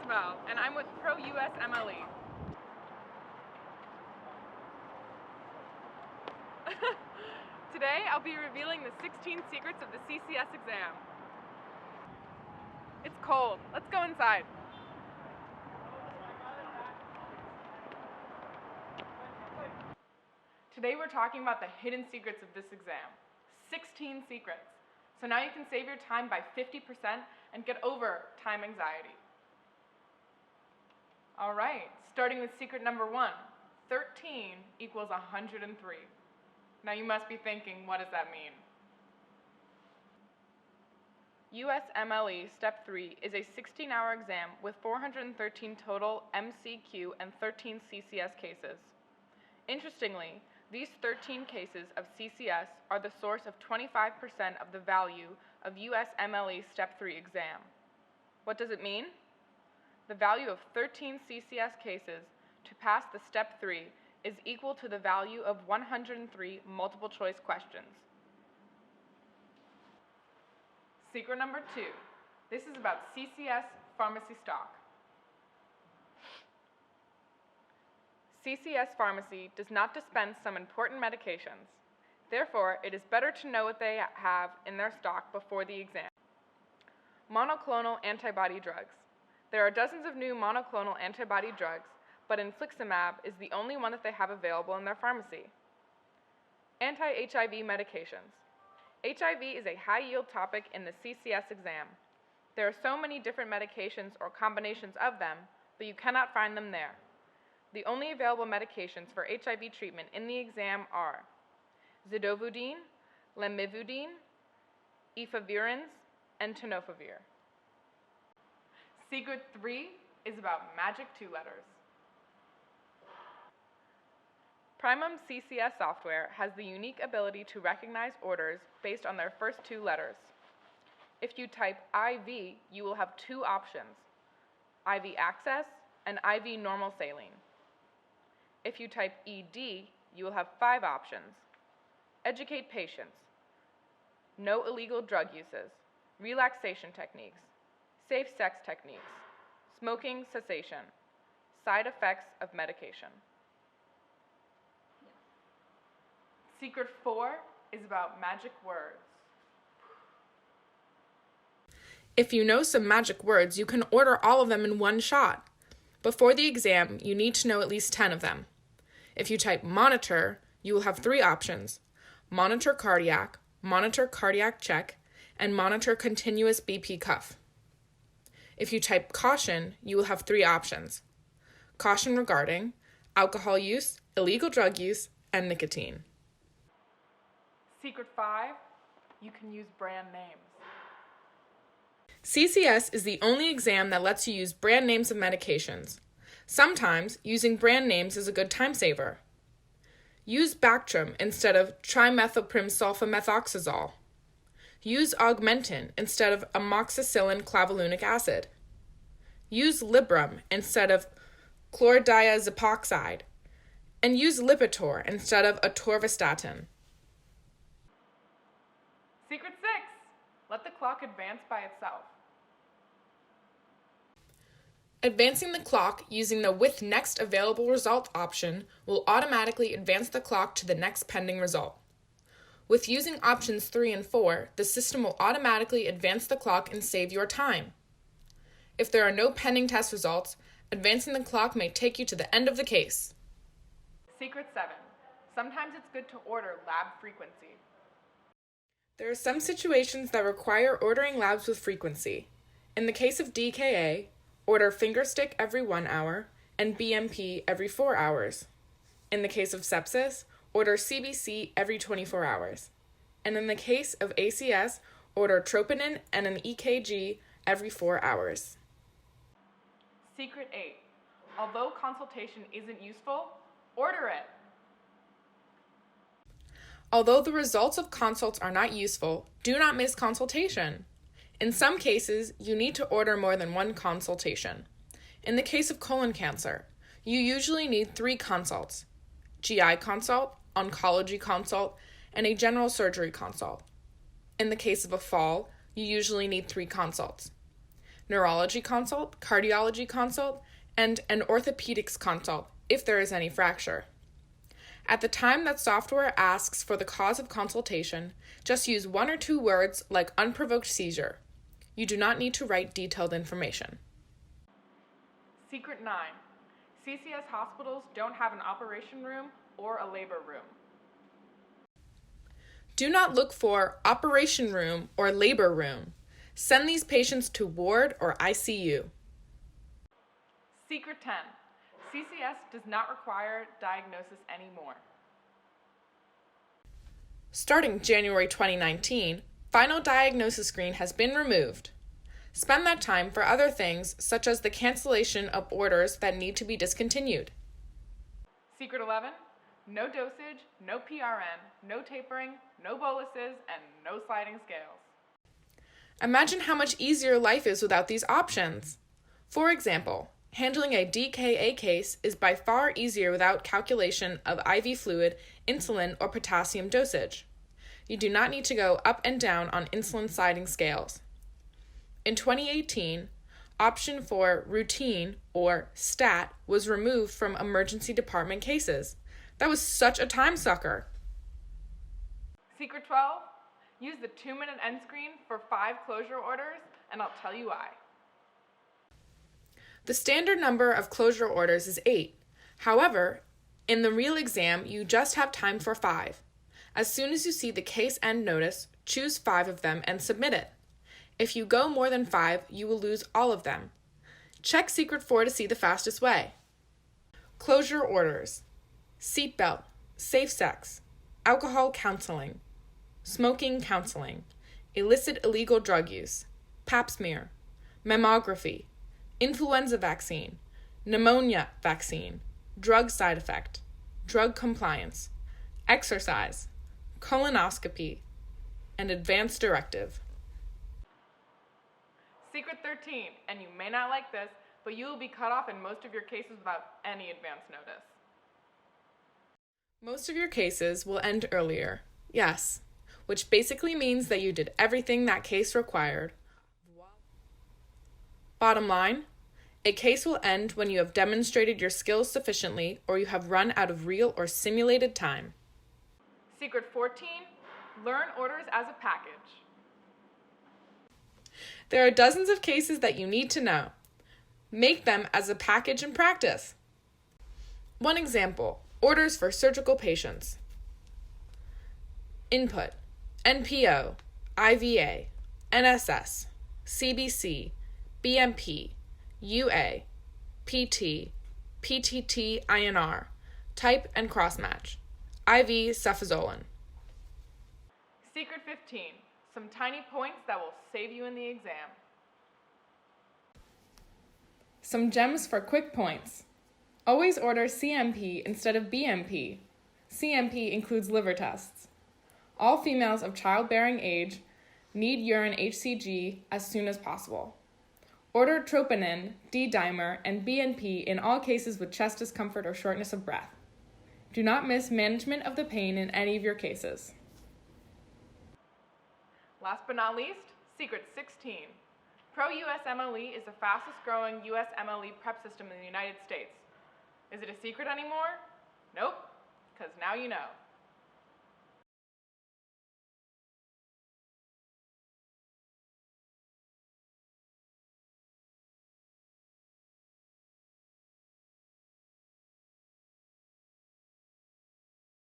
Val, and I'm with Pro USMLE. Today, I'll be revealing the 16 secrets of the CCS exam. It's cold. Let's go inside. Today, we're talking about the hidden secrets of this exam. 16 secrets. So now you can save your time by 50% and get over time anxiety. All right, starting with secret number 1. 13 equals 103. Now you must be thinking, what does that mean? USMLE Step 3 is a 16-hour exam with 413 total MCQ and 13 CCS cases. Interestingly, these 13 cases of CCS are the source of 25% of the value of USMLE Step 3 exam. What does it mean? The value of 13 CCS cases to pass the Step 3 is equal to the value of 103 multiple choice questions. Secret number 2. This is about CCS pharmacy stock. CCS pharmacy does not dispense some important medications. Therefore, it is better to know what they have in their stock before the exam. Monoclonal antibody drugs. There are dozens of new monoclonal antibody drugs, but infliximab is the only one that they have available in their pharmacy. Anti-HIV medications. HIV is a high-yield topic in the CCS exam. There are so many different medications or combinations of them, but you cannot find them there. The only available medications for HIV treatment in the exam are zidovudine, lamivudine, efavirenz, and tenofovir. Secret 3 is about magic 2 letters. Primum CCS software has the unique ability to recognize orders based on their first 2 letters. If you type IV, you will have 2 options, IV access and IV normal saline. If you type ED, you will have 5 options, educate patients, no illegal drug uses, relaxation techniques, safe sex techniques, smoking cessation, side effects of medication. Secret 4 is about magic words. If you know some magic words, you can order all of them in one shot. Before the exam, you need to know at least 10 of them. If you type monitor, you will have 3 options, monitor cardiac check, and monitor continuous BP cuff. If you type caution, you will have 3 options, caution regarding alcohol use, illegal drug use, and nicotine. Secret 5, you can use brand names. CCS is the only exam that lets you use brand names of medications. Sometimes, using brand names is a good time saver. Use Bactrim instead of trimethoprim sulfamethoxazole. Use Augmentin instead of amoxicillin clavulanic acid. Use Librem instead of chlordiazepoxide. And use Lipitor instead of atorvastatin. Secret 6, let the clock advance by itself. Advancing the clock using the with next available result option will automatically advance the clock to the next pending result. With using options 3 and 4, the system will automatically advance the clock and save your time. If there are no pending test results, advancing the clock may take you to the end of the case. Secret 7, sometimes it's good to order lab frequency. There are some situations that require ordering labs with frequency. In the case of DKA, order fingerstick every 1 hour and BMP every 4 hours. In the case of sepsis, order CBC every 24 hours. And in the case of ACS, order troponin and an EKG every 4 hours. Secret 8, although consultation isn't useful, order it. Although the results of consults are not useful, do not miss consultation. In some cases, you need to order more than 1 consultation. In the case of colon cancer, you usually need 3 consults, GI consult, oncology consult, and a general surgery consult. In the case of a fall, you usually need 3 consults. neurology consult, cardiology consult, and an orthopedics consult if there is any fracture. At the time that software asks for the cause of consultation, just use 1 or 2 words like unprovoked seizure. You do not need to write detailed information. Secret 9. CCS hospitals don't have an operation room or a labor room. Do not look for operation room or labor room. Send these patients to ward or ICU. Secret 10. CCS does not require diagnosis anymore. Starting January 2019, final diagnosis screen has been removed. Spend that time for other things such as the cancellation of orders that need to be discontinued. Secret 11. No dosage, no PRN, no tapering, no boluses, and no sliding scales. Imagine how much easier life is without these options. For example, handling a DKA case is by far easier without calculation of IV fluid, insulin, or potassium dosage. You do not need to go up and down on insulin sliding scales. In 2018, option for routine or STAT was removed from emergency department cases. That was such a time sucker. Secret 12. Use the 2-minute end screen for 5 closure orders, and I'll tell you why. The standard number of closure orders is 8. However, in the real exam, you just have time for 5. As soon as you see the case end notice, choose 5 of them and submit it. If you go more than 5, you will lose all of them. Check Secret 4 to see the fastest way. Closure orders: seatbelt, safe sex, alcohol counseling, smoking counseling, illicit illegal drug use, pap smear, mammography, influenza vaccine, pneumonia vaccine, drug side effect, drug compliance, exercise, colonoscopy, and advance directive. Secret 13, and you may not like this, but you will be cut off in most of your cases without any advance notice. Most of your cases will end earlier, yes, which basically means that you did everything that case required. Bottom line, a case will end when you have demonstrated your skills sufficiently or you have run out of real or simulated time. Secret 14, learn orders as a package. There are dozens of cases that you need to know. Make them as a package in practice. One example, orders for surgical patients. Input: NPO, IVA, NSS, CBC, BMP, UA, PT, PTT INR, type and cross-match, IV cefazolin. Secret 15, some tiny points that will save you in the exam. Some gems for quick points. Always order CMP instead of BMP. CMP includes liver tests. All females of childbearing age need urine HCG as soon as possible. Order troponin, D-dimer, and BNP in all cases with chest discomfort or shortness of breath. Do not miss management of the pain in any of your cases. Last but not least, Secret 16. Pro USMLE is the fastest growing USMLE prep system in the United States. Is it a secret anymore? Nope, because now you know.